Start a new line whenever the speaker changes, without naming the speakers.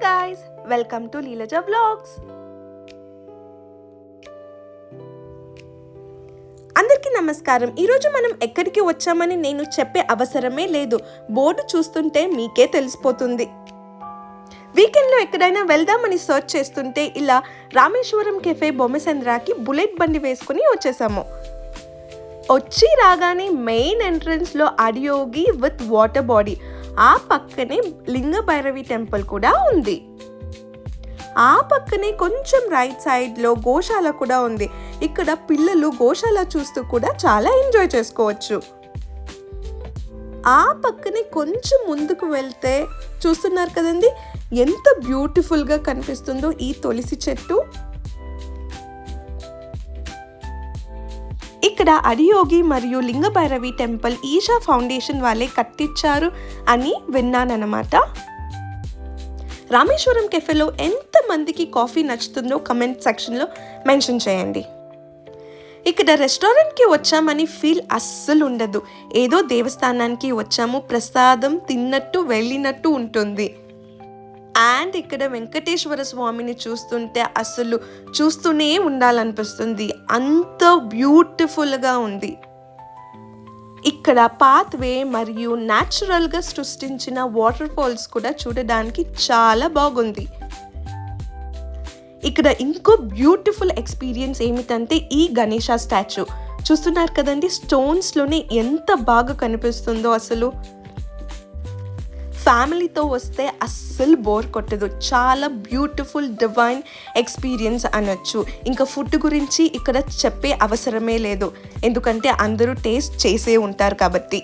guys, welcome to Leelaja Vlogs. అందరికీ నమస్కారం. ఈరోజు మనం ఎక్కడికి వచ్చామని నేను చెప్పే అవసరమే లేదు, బోర్డు చూస్తుంటే మీకే తెలిసిపోతుంది. వీకెండ్లో ఎక్కడైనా వెళ్దామని సర్చ్ చేస్తుంటే ఇలా రామేశ్వరం కెఫే బొమ్మసంద్రాకి బుల్లెట్ బండి వేసుకుని వచ్చేసాము. వచ్చి రాగానే మెయిన్ ఎంట్రన్స్లో అడియోగి విత్ వాటర్ బాడీ, ఆ పక్కనే లింగ భైరవి టెంపుల్ కూడా ఉంది. ఆ పక్కనే కొంచెం రైట్ సైడ్లో గోశాల కూడా ఉంది. ఇక్కడ పిల్లలు గోశాల చూస్తూ కూడా చాలా ఎంజాయ్ చేసుకోవచ్చు. ఆ పక్కనే కొంచెం ముందుకు వెళ్తే చూస్తున్నారు కదండి, ఎంత బ్యూటిఫుల్గా కనిపిస్తుందో ఈ తులసి చెట్టు. ఇక్కడ అడియోగి మరియు లింగ భైరవి టెంపుల్ ఈషా ఫౌండేషన్ వాళ్ళే కట్టించారు అని విన్నానన్నమాట. రామేశ్వరం కెఫేలో ఎంతమందికి కాఫీ నచ్చుతుందో కమెంట్ సెక్షన్లో మెన్షన్ చేయండి. ఇక్కడ రెస్టారెంట్కి వచ్చామని ఫీల్ అస్సలు ఉండదు. ఏదో దేవస్థానానికి వచ్చాము, ప్రసాదం తిన్నట్టు వెళ్ళినట్టు ఉంటుంది. అండ్ ఇక్కడ వెంకటేశ్వర స్వామిని చూస్తుంటే అసలు చూస్తూనే ఉండాలనిపిస్తుంది, అంత బ్యూటిఫుల్గా ఉంది. ఇక్కడ పాత్వే మరియు న్యాచురల్గా సృష్టించిన వాటర్ ఫాల్స్ కూడా చూడడానికి చాలా బాగుంది. ఇక్కడ ఇంకో బ్యూటిఫుల్ ఎక్స్పీరియన్స్ ఏమిటంటే ఈ గణేష స్టాచ్యూ చూస్తున్నారు కదండి, స్టోన్స్లోనే ఎంత బాగా కనిపిస్తుందో. అసలు ఫ్యామిలీతో వస్తే అస్సలు బోర్ కొట్టదు, చాలా బ్యూటిఫుల్ డివైన్ ఎక్స్పీరియన్స్ అనొచ్చు. ఇంకా ఫుడ్ గురించి ఇక్కడ చెప్పే అవసరమే లేదు, ఎందుకంటే అందరూ టేస్ట్ చేసే ఉంటారు కాబట్టి.